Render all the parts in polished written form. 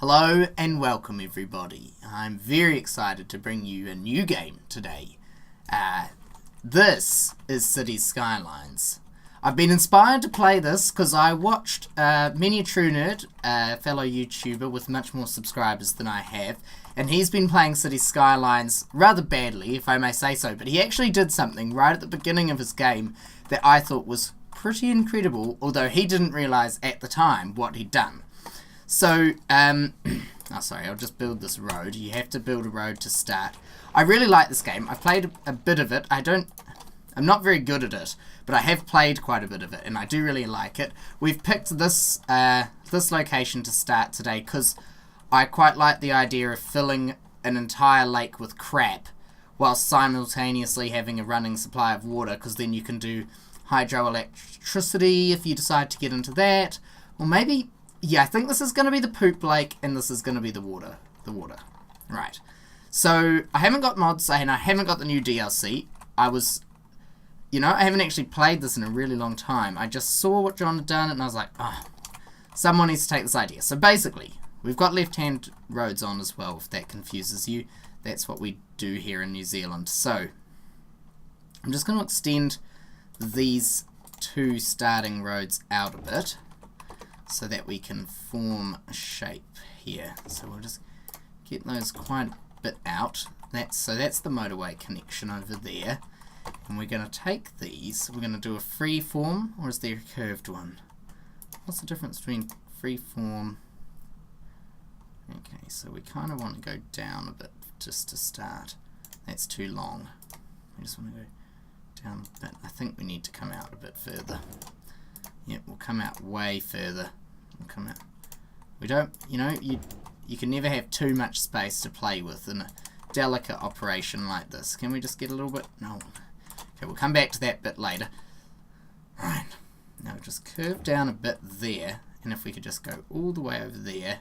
Hello and welcome everybody. I'm very excited to bring you a new game today. This is Cities Skylines. I've been inspired to play this because I watched Many a True Nerd, a fellow YouTuber with much more subscribers than I have, and he's been playing Cities Skylines rather badly, if I may say so, but he actually did something right at the beginning of his game that I thought was pretty incredible, although he didn't realise at the time what he'd done. So, I'll just build this road. You have to build a road to start. I really like this game. I've played a bit of it. I'm not very good at it, but I have played quite a bit of it, and I do really like it. We've picked this location to start today because I quite like the idea of filling an entire lake with crap while simultaneously having a running supply of water, because then you can do hydroelectricity if you decide to get into that. Or maybe... yeah, I think this is going to be the poop lake, and this is going to be the water. Right. So, I haven't got mods, and I haven't got the new DLC. I haven't actually played this in a really long time. I just saw what John had done, and I was like, oh, someone needs to take this idea. So, basically, we've got left-hand roads on as well, if that confuses you. That's what we do here in New Zealand. So, I'm just going to extend these two starting roads out a bit, so that we can form a shape here. So we'll just get those quite a bit out. So that's the motorway connection over there. And we're going to take these. We're going to do a free form, or is there a curved one? What's the difference between free form? Okay, so we kind of want to go down a bit just to start. That's too long. We just want to go down a bit. I think we need to come out a bit further. Yep, we'll come out way further. We'll come out. We don't, you can never have too much space to play with in a delicate operation like this. Can we just get a little bit? No. Okay, we'll come back to that bit later. Right. Now just curve down a bit there, and if we could just go all the way over there,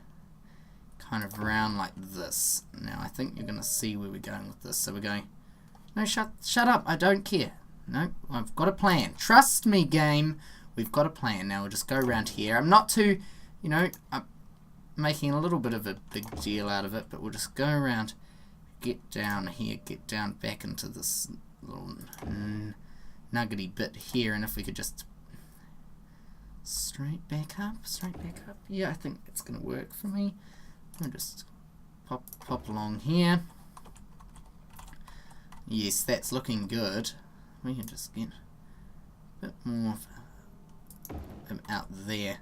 kind of round like this. Now I think you're going to see where we're going with this. So we're going, no, shut up, I don't care. No, I've got a plan. Trust me, game. We've got a plan. Now we'll just go around here. I'm not too, I'm making a little bit of a big deal out of it, but we'll just go around, get down here, get down back into this little nuggety bit here, and if we could just straight back up. Yeah, I think it's going to work for me. I'll just pop along here. Yes, that's looking good. We can just get a bit more out there.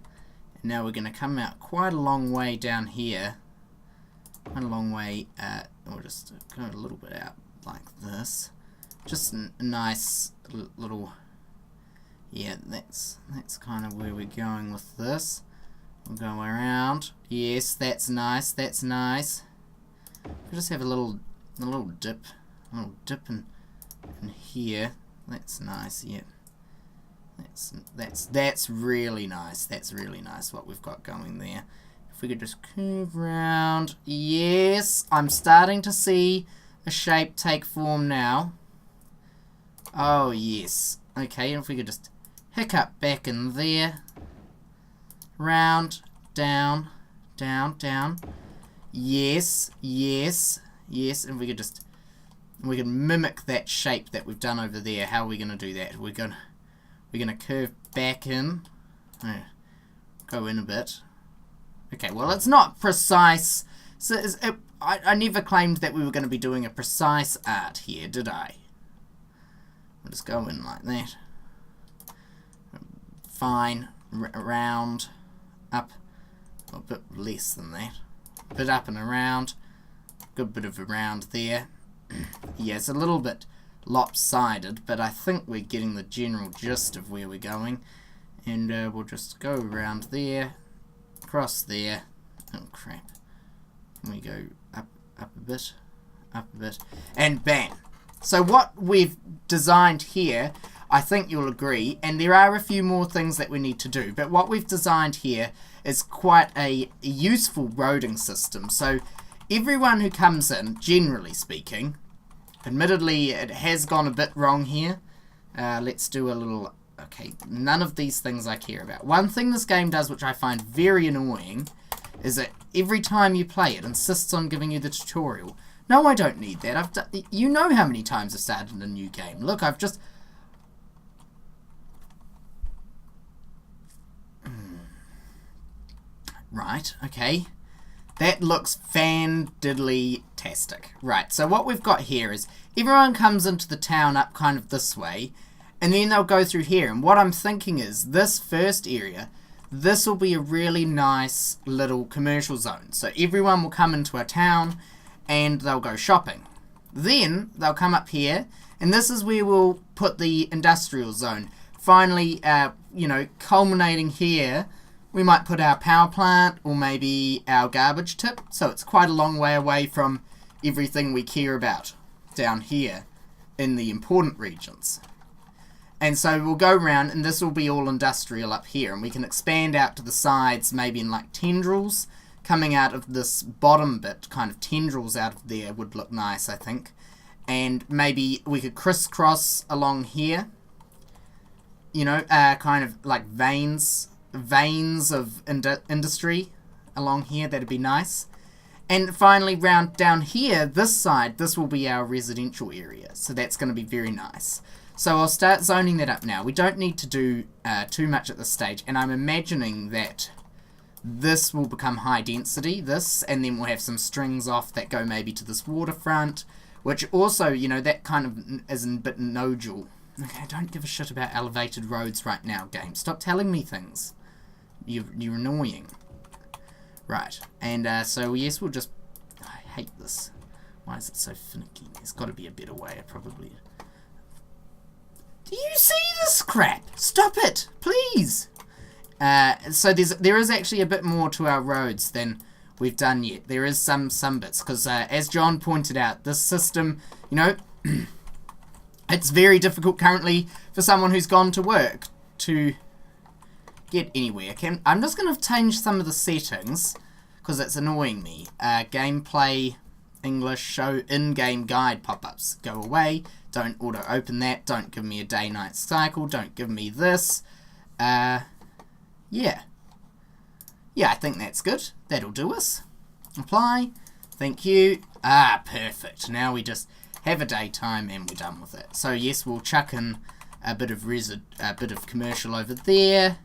And now we're going to come out quite a long way down here. Quite a long way. We'll just go a little bit out like this. Just a nice little... yeah, that's kind of where we're going with this. We'll go around. Yes, that's nice. We'll just have a little dip. In here. That's nice. Yeah. That's really nice. That's really nice what we've got going there. If we could just curve round. Yes, I'm starting to see a shape take form now. Oh yes. Okay, and if we could just hiccup back in there. Round, down. Yes. And we can mimic that shape that we've done over there. How are we going to do that? We're going to curve back in. Go in a bit. Okay, well, it's not precise. So I never claimed that we were going to be doing a precise art here, did I? We'll just go in like that. Fine. Around. Up. A bit less than that. A bit up and around. Good bit of around there. Yeah, it's a little bit lopsided, but I think we're getting the general gist of where we're going. And we'll just go around there, across there. Oh crap. And we go up a bit, and bam. So what we've designed here, I think you'll agree, and there are a few more things that we need to do, but what we've designed here is quite a useful roading system. So everyone who comes in, generally speaking, admittedly it has gone a bit wrong here. Let's do a little... okay, none of these things I care about. One thing this game does which I find very annoying is that every time you play it insists on giving you the tutorial. No, I don't need that. You know how many times I've started a new game. Look, I've just... Right, okay. That looks fan-diddly-tastic. Right, so what we've got here is everyone comes into the town up kind of this way, and then they'll go through here. And what I'm thinking is this first area, this will be a really nice little commercial zone. So everyone will come into our town and they'll go shopping. Then they'll come up here, and this is where we'll put the industrial zone. Finally, you know, culminating here, we might put our power plant or maybe our garbage tip. So it's quite a long way away from everything we care about down here in the important regions. And so we'll go around, and this will be all industrial up here, and we can expand out to the sides, maybe in like tendrils coming out of this bottom bit. Kind of tendrils out of there would look nice, I think. And maybe we could crisscross along here, you know, kind of like veins of industry along here. That'd be nice. And finally, round down here, this side, this will be our residential area, so that's going to be very nice. So I'll start zoning that up now. We don't need to do too much at this stage, and I'm imagining that this will become high density, this, and then we'll have some strings off that go maybe to this waterfront, which also, you know, that kind of is a bit nodule. Okay, don't give a shit about elevated roads right now, game. Stop telling me things. You're annoying. Right, and so yes, we'll just... I hate this. Why is it so finicky? There's got to be a better way, probably. Do you see this crap? Stop it, please. So there is actually a bit more to our roads than we've done yet. There is some bits, because as John pointed out, this system, you know, it's very difficult currently for someone who's gone to work to get anywhere. I'm just going to change some of the settings because it's annoying me. Gameplay English, show in-game guide pop-ups. Go away. Don't auto-open that. Don't give me a day-night cycle. Don't give me this. Yeah. Yeah, I think that's good. That'll do us. Apply. Thank you. Ah, perfect. Now we just have a daytime and we're done with it. So yes, we'll chuck in a bit of commercial over there.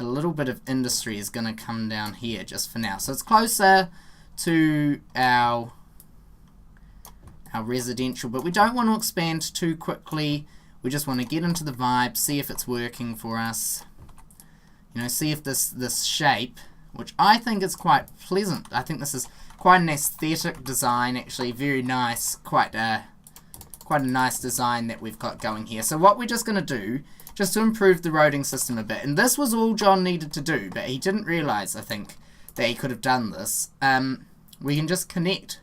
A little bit of industry is going to come down here just for now. So it's closer to our residential, but we don't want to expand too quickly. We just want to get into the vibe, see if it's working for us. You know, see if this shape, which I think is quite pleasant. I think this is quite an aesthetic design, actually, very nice. Quite a nice design that we've got going here. So what we're just going to do, just to improve the roading system a bit, and this was all John needed to do, but he didn't realise, I think, that he could have done this. We can just connect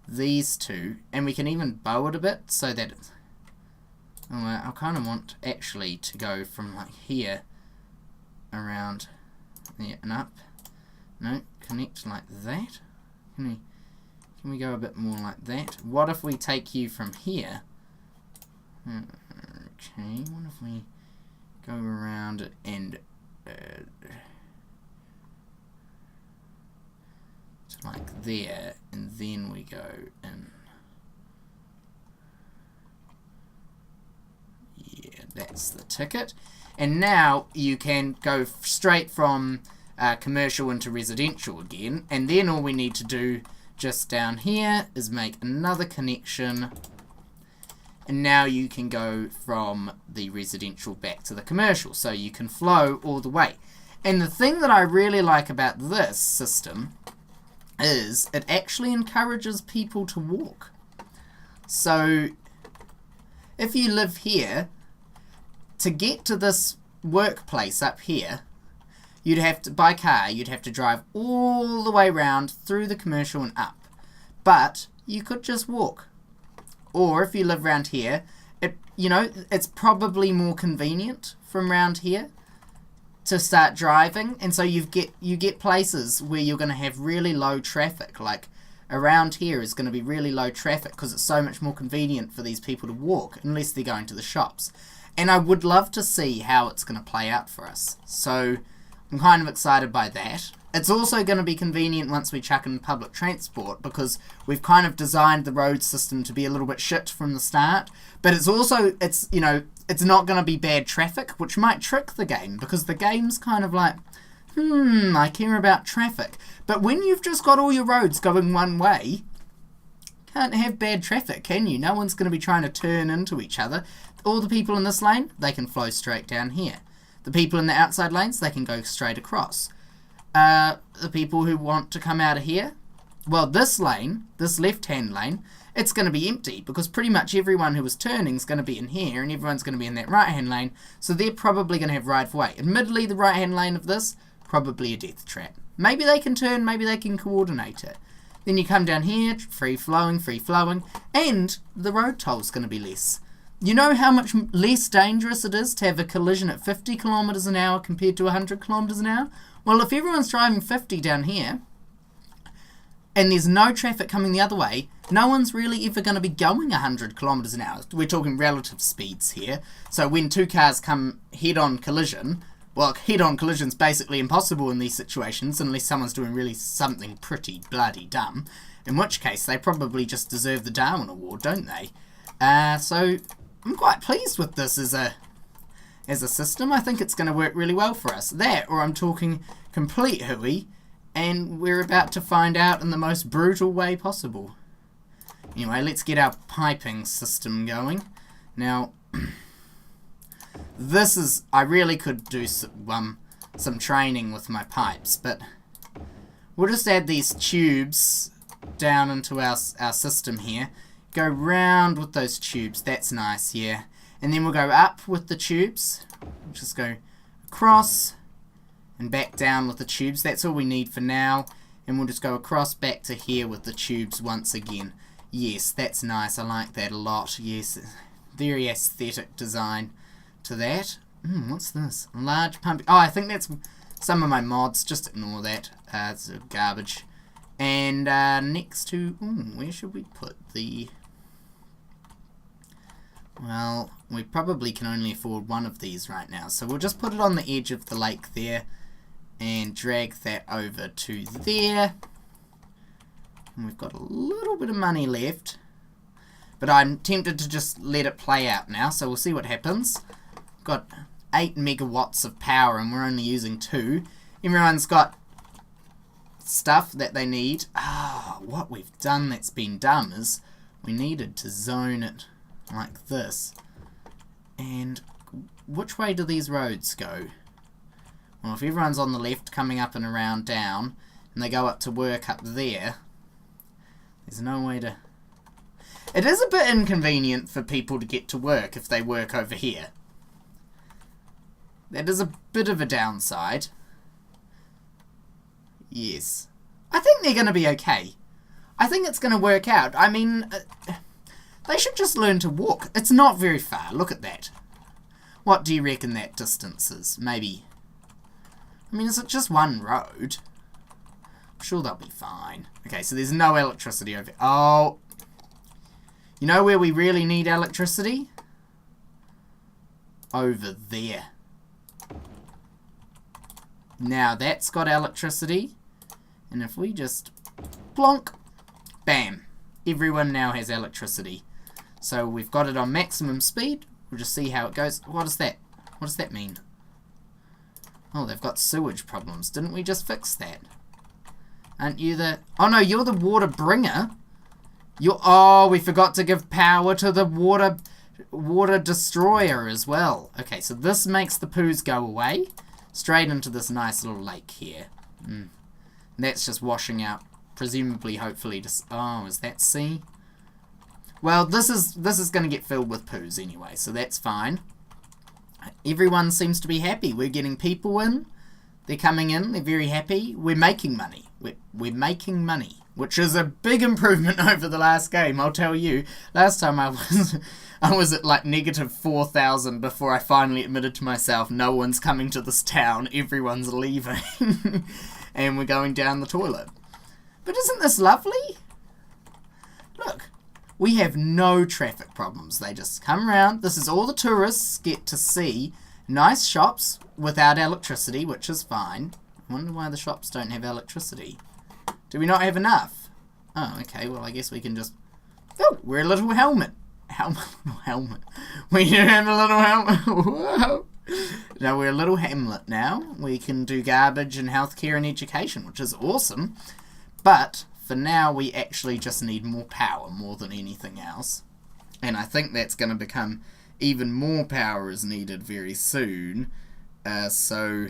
these two, and we can even bow it a bit so that it's... Oh, I kind of want actually to go from like here around there and up. No, connect like that. Can we go a bit more like that? What if we take you from here? Okay, what if we go around it and to like there, and then we go in. Yeah, that's the ticket. And now you can go straight from commercial into residential again, and then all we need to do just down here is make another connection, and now you can go from the residential back to the commercial, so you can flow all the way. And the thing that I really like about this system is it actually encourages people to walk. So if you live here, to get to this workplace up here, you'd have to, by car, you'd have to drive all the way around through the commercial and up. But you could just walk. Or if you live around here, you know, it's probably more convenient from around here to start driving, and so you get places where you're going to have really low traffic. Like around here is going to be really low traffic because it's so much more convenient for these people to walk unless they're going to the shops. And I would love to see how it's going to play out for us. So I'm kind of excited by that. It's also going to be convenient once we chuck in public transport, because we've kind of designed the road system to be a little bit shit from the start. But it's also, it's not going to be bad traffic, which might trick the game, because the game's kind of like, I care about traffic. But when you've just got all your roads going one way, can't have bad traffic, can you? No one's going to be trying to turn into each other. All the people in this lane, they can flow straight down here. The people in the outside lanes, they can go straight across. The people who want to come out of here, well, this lane, this left-hand lane, it's going to be empty, because pretty much everyone who was turning is going to be in here, and everyone's going to be in that right-hand lane, so they're probably going to have right of way. Admittedly, the right-hand lane of this, probably a death trap. Maybe they can turn, maybe they can coordinate it. Then you come down here, free-flowing, and the road toll's going to be less. You know how much less dangerous it is to have a collision at 50 kilometers an hour compared to 100 kilometers an hour? Well, if everyone's driving 50 down here, and there's no traffic coming the other way, no one's really ever going to be going 100 kilometers an hour. We're talking relative speeds here. So when two cars come head-on collision, well, head-on collision's basically impossible in these situations unless someone's doing really something pretty bloody dumb, in which case they probably just deserve the Darwin Award, don't they? So I'm quite pleased with this as a system. I think it's going to work really well for us. That, or I'm talking complete hooey, and we're about to find out in the most brutal way possible. Anyway, let's get our piping system going. Now, this is, I really could do some training with my pipes, but we'll just add these tubes down into our system here. Go round with those tubes, that's nice, yeah. And then we'll go up with the tubes. We'll just go across and back down with the tubes. That's all we need for now. And we'll just go across back to here with the tubes once again. Yes, that's nice. I like that a lot. Yes, very aesthetic design to that. What's this? Large pump. Oh, I think that's some of my mods. Just ignore that. It's garbage. And next to... where should we put the... Well, we probably can only afford one of these right now, so we'll just put it on the edge of the lake there and drag that over to there. And we've got a little bit of money left, but I'm tempted to just let it play out now, so we'll see what happens. Got 8 megawatts of power and we're only using 2. Everyone's got stuff that they need. What we've done that's been dumb is we needed to zone it like this. And which way do these roads go? Well, if everyone's on the left coming up and around down, and they go up to work up there, there's no way to... It is a bit inconvenient for people to get to work if they work over here. That is a bit of a downside. Yes. I think they're going to be okay. I think it's going to work out. I mean... they should just learn to walk. It's not very far. Look at that. What do you reckon that distance is? Maybe... I mean, is it just one road? I'm sure they'll be fine. Okay, so there's no electricity over... Oh! You know where we really need electricity? Over there. Now that's got electricity. And if we just... plonk! Bam! Everyone now has electricity. So we've got it on maximum speed. We'll just see how it goes. What is that? What does that mean? Oh, they've got sewage problems. Didn't we just fix that? Aren't you the... Oh no, you're the water bringer. You're... Oh, we forgot to give power to the water destroyer as well. Okay, so this makes the poos go away. Straight into this nice little lake here. And that's just washing out. Presumably, hopefully, just... Oh, is that sea? Well, this is going to get filled with poos anyway, so that's fine. Everyone seems to be happy. We're getting people in. They're coming in. They're very happy. We're making money. We're making money, which is a big improvement over the last game, I'll tell you. Last time I was at like negative 4,000 before I finally admitted to myself, no one's coming to this town. Everyone's leaving. And we're going down the toilet. But isn't this lovely? Look, we have no traffic problems. They just come around. This is all the tourists get to see. Nice shops without electricity, which is fine. I wonder why the shops don't have electricity. Do we not have enough? Oh, okay, well I guess we can just... Oh, we're a little helmet. Helmet. We do have a little helmet. Whoa. Now we're a little hamlet now. We can do garbage and healthcare and education, which is awesome. But for now, we actually just need more power more than anything else. And I think that's going to become even more power is needed very soon. So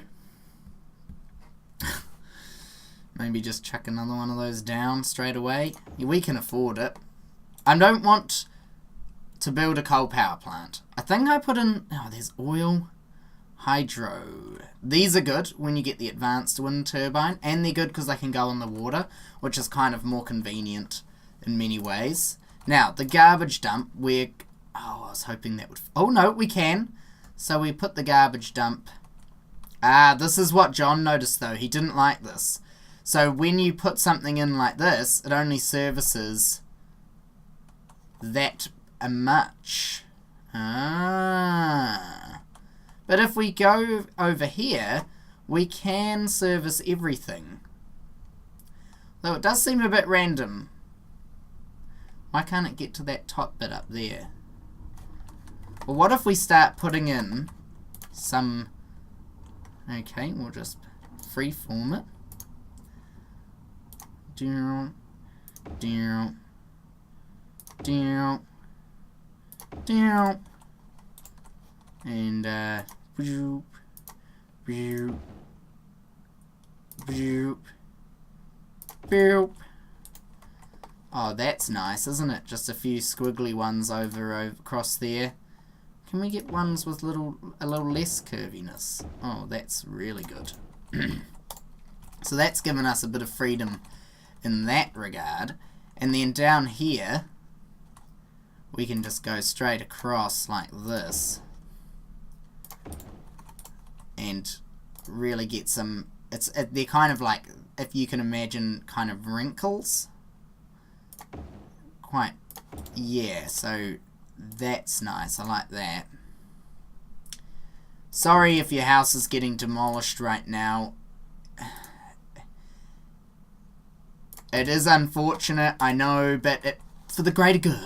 maybe just chuck another one of those down straight away. Yeah, we can afford it. I don't want to build a coal power plant. I think I put in... Oh, there's oil. Hydro. These are good when you get the advanced wind turbine, and they're good because they can go on the water, which is kind of more convenient in many ways. Now, the garbage dump, we're... Oh, I was hoping that would... Oh, no, we can. So we put the garbage dump... Ah, this is what John noticed, though. He didn't like this. So when you put something in like this, it only services that much. Ah... But if we go over here, we can service everything. Though it does seem a bit random. Why can't it get to that top bit up there? Well, what if we start putting in some... Okay, we'll just freeform it. Down, down, down, down. And, boop, boop, boop, boop. Oh, that's nice, isn't it? Just a few squiggly ones over across there. Can we get ones with a little less curviness? Oh, that's really good. So that's given us a bit of freedom in that regard. And then down here, we can just go straight across like this. And really get some... They're kind of like, if you can imagine, kind of wrinkles. Quite... Yeah, so that's nice. I like that. Sorry if your house is getting demolished right now. It is unfortunate, I know, but for the greater good.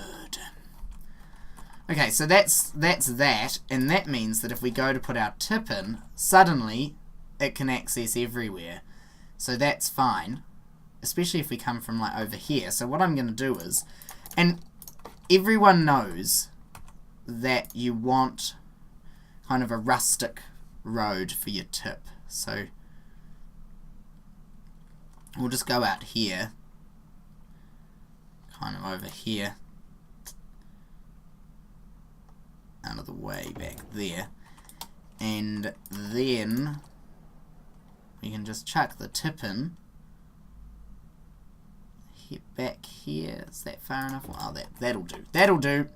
Okay, so that's that, and that means that if we go to put our tip in, suddenly it can access everywhere. So that's fine, especially if we come from like over here. So what I'm going to do is, and everyone knows that you want kind of a rustic road for your tip. So we'll just go out here, kind of over here. Out of the way back there, and then we can just chuck the tip in here, back here. Is that far enough? Oh, that'll do.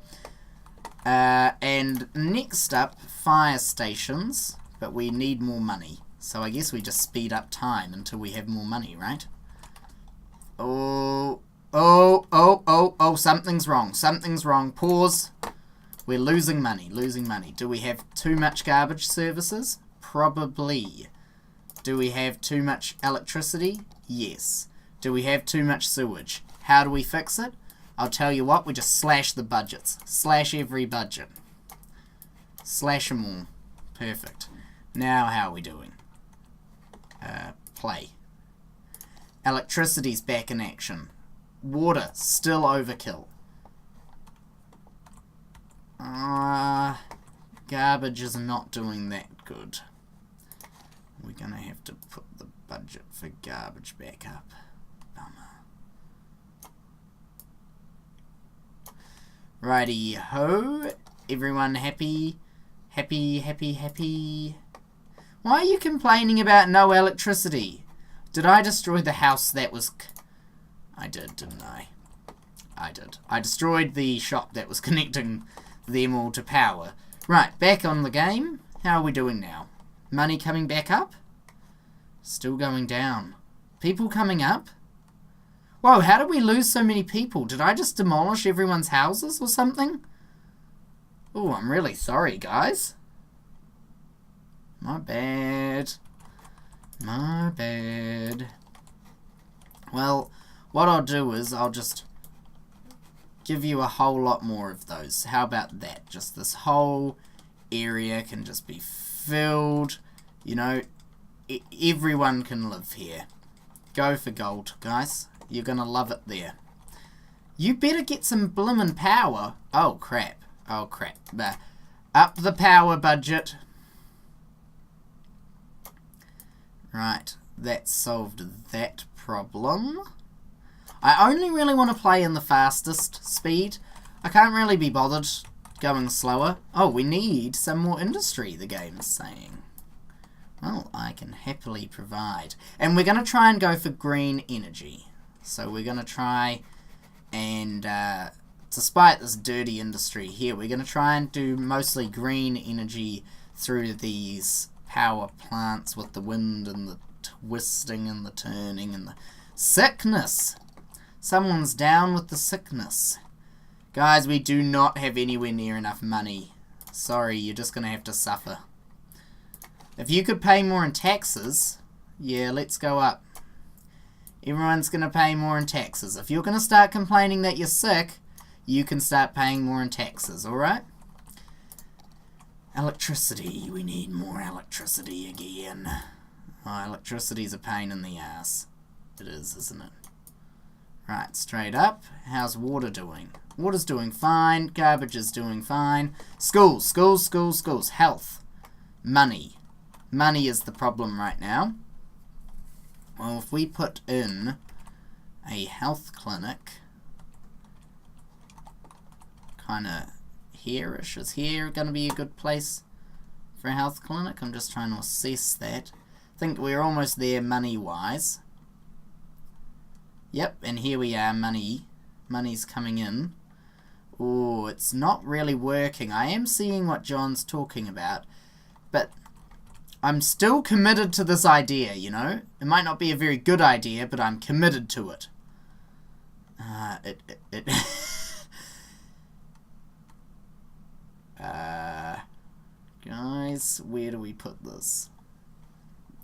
And next up, fire stations, but we need more money, so I guess we just speed up time until we have more money, right? Oh, something's wrong. Pause. We're losing money. Do we have too much garbage services? Probably. Do we have too much electricity? Yes. Do we have too much sewage? How do we fix it? I'll tell you what, we just slash the budgets. Slash every budget. Slash them all. Perfect. Now how are we doing? Play. Electricity's back in action. Water, still overkill. Garbage is not doing that good. We're gonna have to put the budget for garbage back up. Bummer. Righty ho. Everyone happy? Happy. Why are you complaining about no electricity? Did I destroy the house that was... I did, didn't I? I did. I destroyed the shop that was connecting them all to power. Right, back on the game. How are we doing now? Money coming back up? Still going down. People coming up? Whoa, how did we lose so many people? Did I just demolish everyone's houses or something? Oh, I'm really sorry, guys. My bad. My bad. Well, what I'll do is I'll just give you a whole lot more of those. How about that? Just this whole area can just be filled. You know, everyone can live here. Go for gold, guys. You're gonna love it there. You better get some blimmin' power. Oh, crap. Oh, crap. Up the power budget. Right. That solved that problem. I only really want to play in the fastest speed. I can't really be bothered going slower. Oh, we need some more industry, the game's saying. Well, I can happily provide. And we're going to try and go for green energy. So we're going to try and, despite this dirty industry here, we're going to try and do mostly green energy through these power plants with the wind and the twisting and the turning and the sickness. Someone's down with the sickness. Guys, we do not have anywhere near enough money. Sorry, you're just going to have to suffer. If you could pay more in taxes, yeah, let's go up. Everyone's going to pay more in taxes. If you're going to start complaining that you're sick, you can start paying more in taxes, alright? Electricity. We need more electricity again. Oh, electricity's a pain in the ass. It is, isn't it? Right, straight up. How's water doing? Water's doing fine. Garbage is doing fine. Schools, schools, schools, schools. Health. Money. Money is the problem right now. Well, if we put in a health clinic, kind of here-ish, is here going to be a good place for a health clinic? I'm just trying to assess that. I think we're almost there money-wise. Yep, and here we are, money. Money's coming in. Oh, it's not really working. I am seeing what John's talking about, but I'm still committed to this idea, you know? It might not be a very good idea, but I'm committed to it. Guys, where do we put this?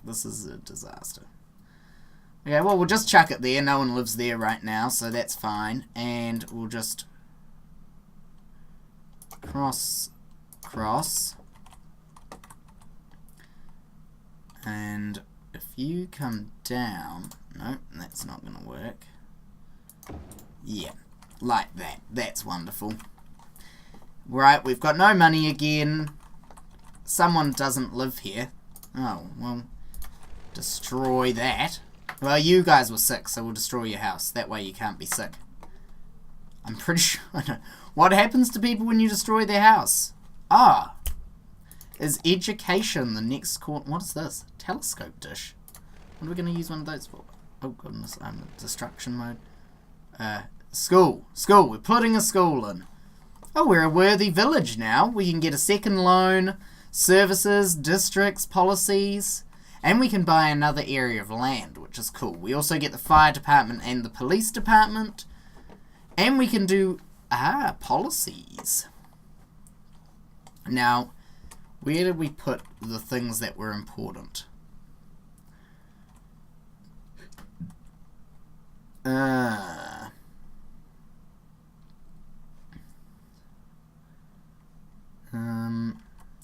This is a disaster. Okay, well, we'll just chuck it there. No one lives there right now, so that's fine. And we'll just cross. And if you come down... No, that's not going to work. Yeah, like that. That's wonderful. Right, we've got no money again. Someone doesn't live here. Oh, well, destroy that. Well, you guys were sick, so we'll destroy your house. That way you can't be sick. I'm pretty sure... What happens to people when you destroy their house? Ah. Is education the next court? What is this? Telescope dish. What are we going to use one of those for? Oh, goodness. I'm in destruction mode. School. School. We're putting a school in. Oh, we're a worthy village now. We can get a second loan, services, districts, policies, and we can buy another area of land, which is cool. We also get the fire department and the police department, and we can do, policies. Now, where did we put the things that were important?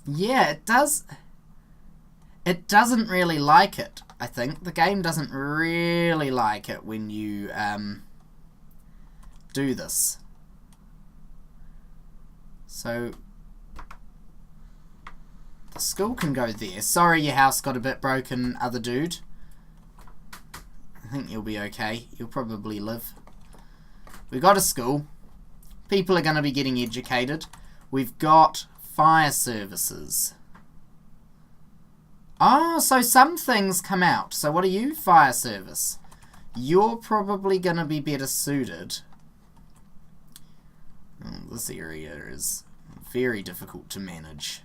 Yeah, it does. It doesn't really like it, I think. The game doesn't really like it when you do this. So the school can go there. Sorry your house got a bit broken, other dude. I think you'll be okay. You'll probably live. We've got a school. People are going to be getting educated. We've got fire services. Oh, so some things come out. So what are you? Fire service. You're probably going to be better suited. Oh, this area is very difficult to manage.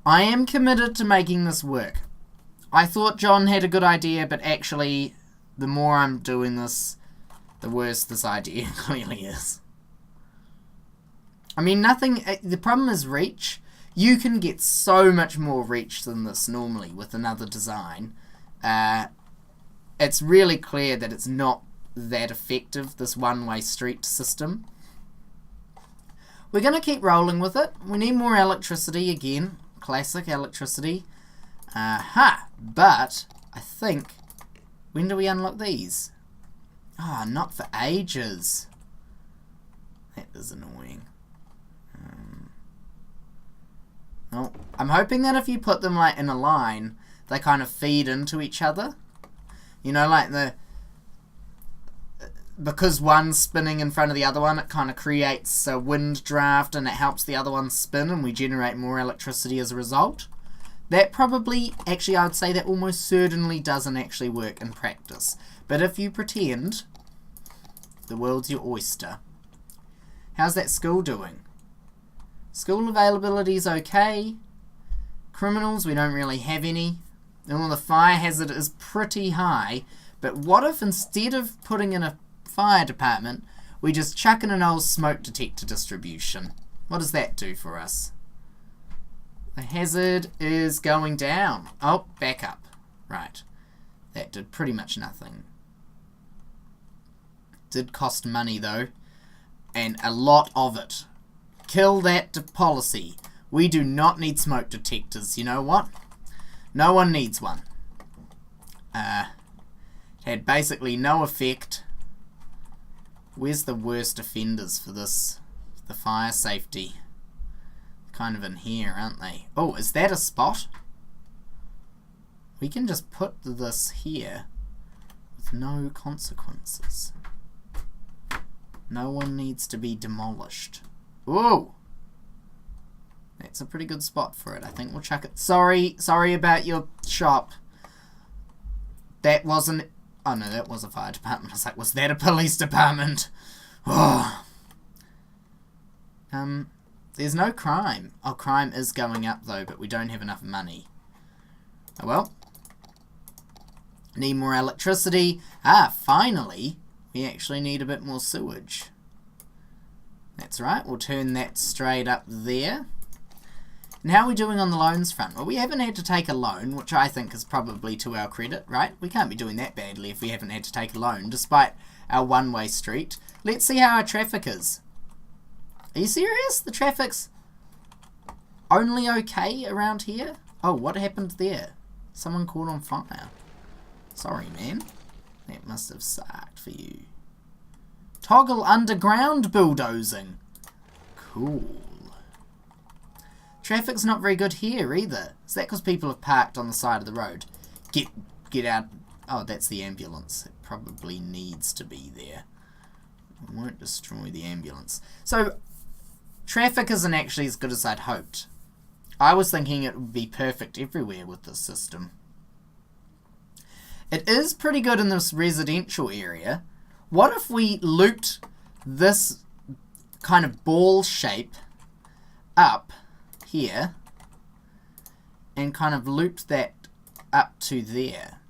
I am committed to making this work. I thought John had a good idea, but actually, the more I'm doing this, the worse this idea clearly is. I mean, nothing... The problem is reach. You can get so much more reach than this normally with another design. It's really clear that it's not that effective, this one-way street system. We're going to keep rolling with it. We need more electricity again. Classic electricity. But I think, when do we unlock these? Ah, not for ages. That is annoying. Oh, I'm hoping that if you put them like in a line, they kind of feed into each other. You know, like because one's spinning in front of the other one, it kind of creates a wind draft and it helps the other one spin and we generate more electricity as a result. That probably, actually I would say that almost certainly doesn't actually work in practice. But if you pretend, the world's your oyster. How's that school doing? School availability is okay. Criminals, we don't really have any. And the fire hazard is pretty high. But what if instead of putting in a fire department, we just chuck in an old smoke detector distribution? What does that do for us? The hazard is going down. Oh, back up. Right. That did pretty much nothing. Did cost money though. And a lot of it. Kill that policy. We do not need smoke detectors. You know what? No one needs one. Had basically no effect. Where's the worst offenders for this? The fire safety. Kind of in here, aren't they? Oh, is that a spot? We can just put this here with no consequences. No one needs to be demolished. Ooh! That's a pretty good spot for it. I think we'll chuck it. Sorry about your shop. That wasn't... Oh no, that was a fire department. I was like, was that a police department? Oh. There's no crime. Oh, crime is going up though, but we don't have enough money. Oh well. Need more electricity. Ah, finally, we actually need a bit more sewage. That's right, we'll turn that straight up there. And how are we doing on the loans front? Well, we haven't had to take a loan, which I think is probably to our credit, right? We can't be doing that badly if we haven't had to take a loan, despite our one-way street. Let's see how our traffic is. Are you serious? The traffic's only okay around here? Oh, what happened there? Someone caught on fire. Sorry, man. That must have sucked for you. Toggle underground bulldozing. Cool. Traffic's not very good here either. Is that because people have parked on the side of the road? Get out. Oh, that's the ambulance. It probably needs to be there. It won't destroy the ambulance. So, traffic isn't actually as good as I'd hoped. I was thinking it would be perfect everywhere with this system. It is pretty good in this residential area. What if we looped this kind of ball shape up here and kind of looped that up to there?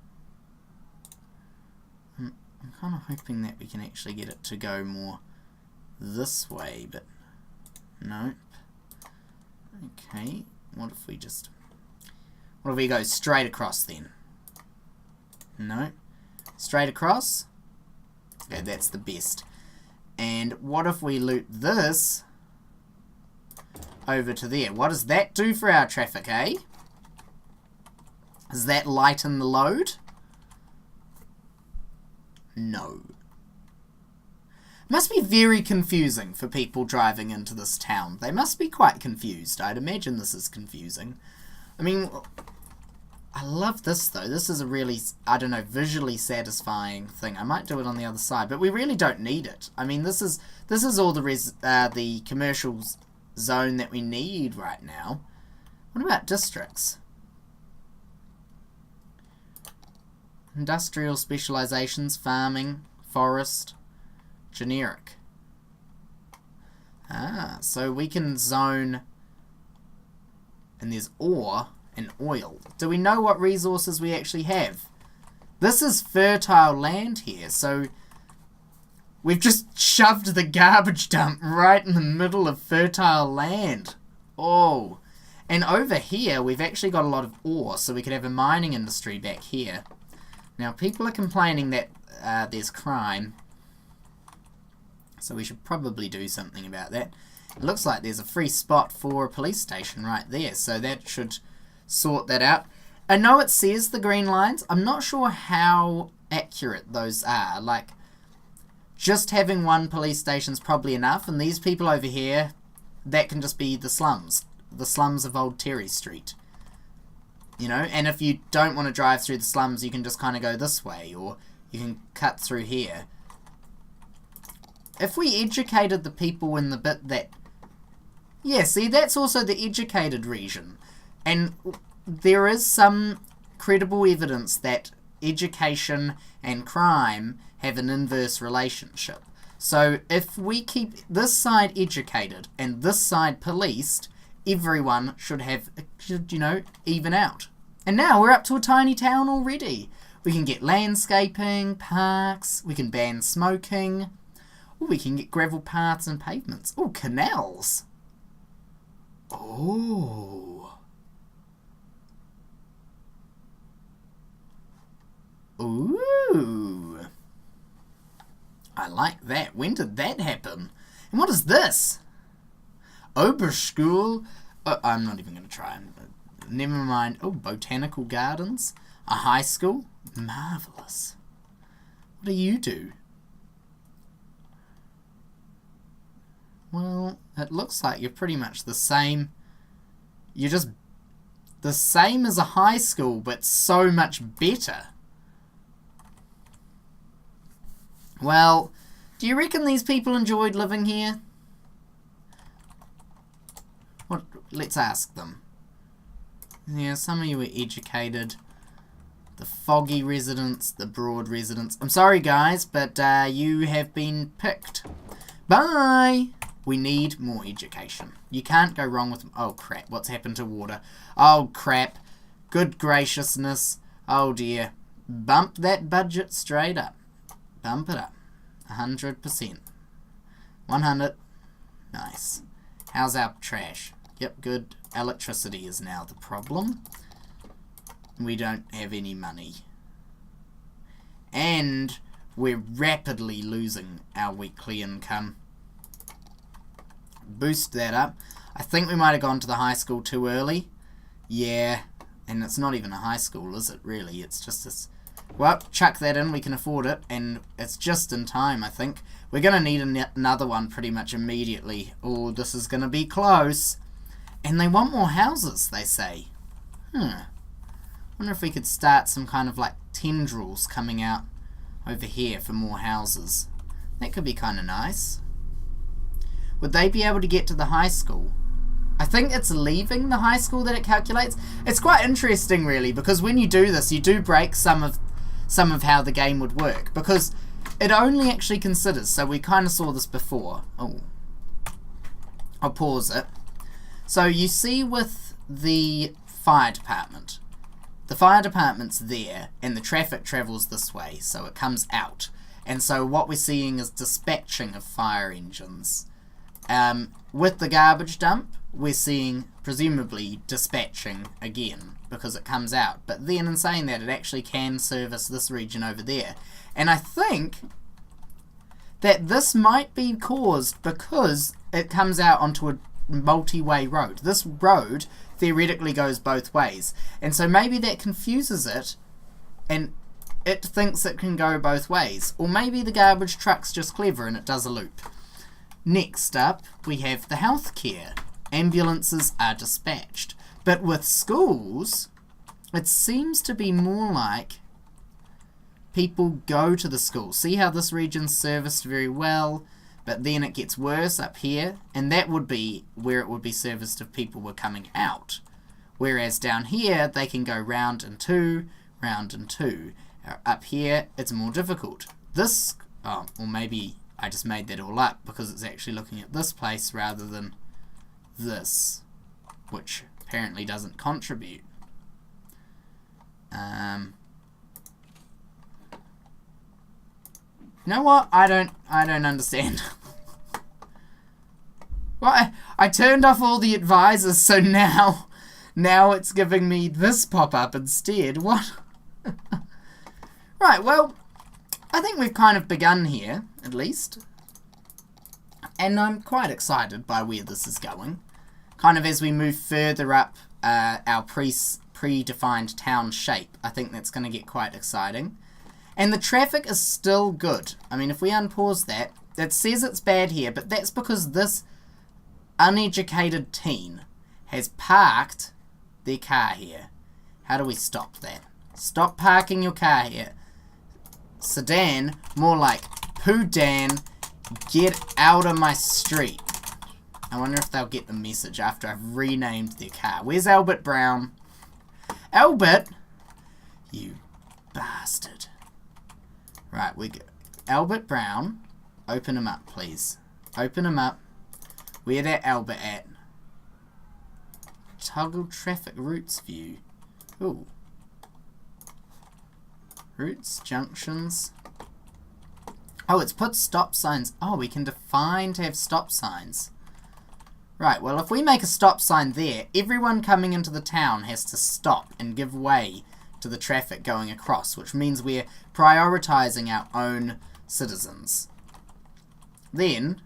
I'm kind of hoping that we can actually get it to go more this way, but nope. Okay, what if we go straight across then? No. Straight across? Okay, that's the best. And what if we loop this over to there? What does that do for our traffic, eh? Does that lighten the load? No. Must be very confusing for people driving into this town. They must be quite confused. I'd imagine this is confusing. I mean, I love this though. This is a really, I don't know, visually satisfying thing. I might do it on the other side, but we really don't need it. I mean, this is all the commercial zone that we need right now. What about districts? Industrial specializations, farming, forest, generic. Ah, so we can zone, and there's ore and oil. Do we know what resources we actually have? This is fertile land here, so we've just shoved the garbage dump right in the middle of fertile land. Oh, And over here, we've actually got a lot of ore, so we could have a mining industry back here. Now, people are complaining that there's crime, so we should probably do something about that. It looks like there's a free spot for a police station right there, so that should sort that out. I know it says the green lines. I'm not sure how accurate those are. Like, just having one police station's probably enough, and these people over here, that can just be the slums. The slums of Old Terry Street. You know, and if you don't want to drive through the slums, you can just kind of go this way, or you can cut through here. If we educated the people in the bit that... Yeah, see, that's also the educated region. And there is some credible evidence that education and crime have an inverse relationship. So if we keep this side educated and this side policed, everyone should, you know, even out. And now we're up to a tiny town already. We can get landscaping, parks, we can ban smoking. Ooh, we can get gravel paths and pavements. Oh, canals. Oh. Ooh. I like that. When did that happen? And what is this? Oberschule. Oh, I'm not even going to try. Never mind. Oh, botanical gardens. A high school. Marvellous. What do you do? Well, it looks like you're pretty much the same. You're just the same as a high school, but so much better. Well, do you reckon these people enjoyed living here? What? Let's ask them. Yeah, some of you are educated. The foggy residents, the broad residents. I'm sorry, guys, but you have been picked. Bye! We need more education. You can't go wrong with... Oh, crap. What's happened to water? Oh, crap. Good graciousness. Oh, dear. Bump that budget straight up. Bump it up. 100%. 100. Nice. How's our trash? Yep, good. Electricity is now the problem. We don't have any money. And we're rapidly losing our weekly income. Boost that up. I think we might have gone to the high school too early. Yeah, and it's not even a high school, is it, really? It's just this... Well, chuck that in, we can afford it, and it's just in time, I think. We're going to need another one pretty much immediately. Oh, this is going to be close. And they want more houses, they say. Wonder if we could start some kind of, like, tendrils coming out over here for more houses. That could be kind of nice. Would they be able to get to the high school? I think it's leaving the high school that it calculates. It's quite interesting, really, because when you do this, you do break some of how the game would work, because it only actually considers, so we kind of saw this before. Oh, I'll pause it. So you see with the fire department, the fire department's there, and the traffic travels this way, so it comes out. And so what we're seeing is dispatching of fire engines. With the garbage dump, we're seeing, presumably, dispatching again, because it comes out. But then in saying that, it actually can service this region over there. And I think that this might be caused because it comes out onto a multi-way road. This road theoretically goes both ways. And so maybe that confuses it, and it thinks it can go both ways. Or maybe the garbage truck's just clever and it does a loop. Next up, we have the healthcare. Ambulances are dispatched. But with schools, it seems to be more like people go to the school. See how this region's serviced very well, but then it gets worse up here, and that would be where it would be serviced if people were coming out. Whereas down here, they can go round and two. Up here, it's more difficult. This, or maybe I just made that all up because it's actually looking at this place rather than this, which apparently doesn't contribute. You know what? I don't understand. Well, I turned off all the advisors, so now Now it's giving me this pop-up instead. What? Right, well, I think we've kind of begun here, at least. And I'm quite excited by where this is going. Kind of as we move further up our predefined town shape, I think that's going to get quite exciting. And the traffic is still good. I mean, if we unpause that, it says it's bad here, but that's because this uneducated teen has parked their car here. How do we stop that? Stop parking your car here. Sedan, more like poTATEoh, get out of my street. I wonder if they'll get the message after I've renamed their car. Where's Albert Brown? Albert? You bastard. Right, we go. Albert Brown, open him up, please. Open him up. Where that Albert at? Toggle traffic routes view. Ooh. Routes, junctions. Oh, it's put stop signs. Oh, we can define to have stop signs. Right, well, if we make a stop sign there, everyone coming into the town has to stop and give way to the traffic going across, which means we're prioritizing our own citizens. Then,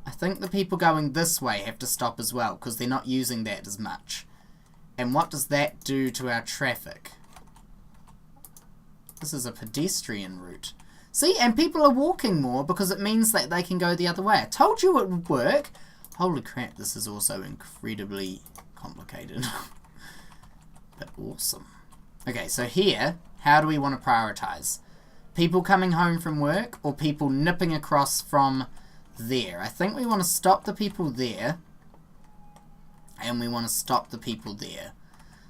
I think the people going this way have to stop as well, because they're not using that as much. And what does that do to our traffic? This is a pedestrian route. See, and people are walking more because it means that they can go the other way. I told you it would work. Holy crap, this is also incredibly complicated. But awesome. Okay, so here, how do we want to prioritize? People coming home from work or people nipping across from there? I think we want to stop the people there. And we want to stop the people there.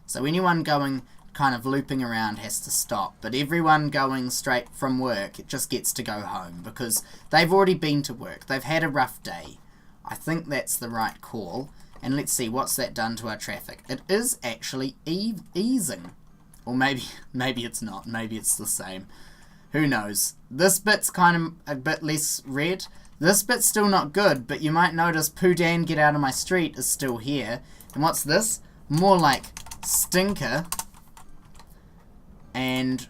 So anyone going kind of looping around has to stop, but everyone going straight from work, it just gets to go home because they've already been to work. They've had a rough day. I think that's the right call. And let's see, what's that done to our traffic? It is actually easing. Or maybe it's not. Maybe it's the same. Who knows? This bit's kind of a bit less red. This bit's still not good, but you might notice poTATEoh get out of my street is still here. And what's this? More like stinker and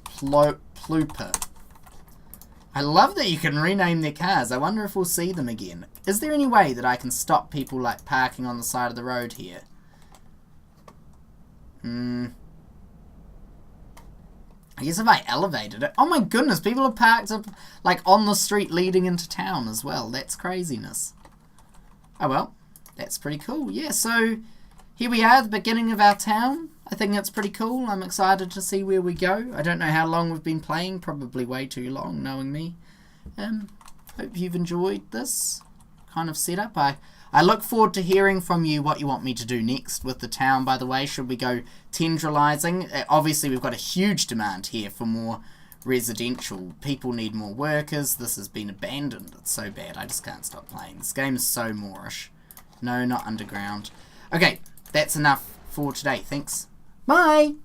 plooper. I love that you can rename their cars. I wonder if we'll see them again. Is there any way that I can stop people like parking on the side of the road here? I guess if I elevated it. Oh my goodness, people are parked up like on the street leading into town as well. That's craziness. Oh well, that's pretty cool. Yeah, so here we are at the beginning of our town. I think that's pretty cool. I'm excited to see where we go. I don't know how long we've been playing. Probably way too long, knowing me. Hope you've enjoyed this kind of setup. I look forward to hearing from you what you want me to do next with the town, by the way. Should we go tendrilizing? Obviously, we've got a huge demand here for more residential. People need more workers. This has been abandoned. It's so bad. I just can't stop playing. This game is so Moorish. No, not underground. Okay, that's enough for today. Thanks. Bye!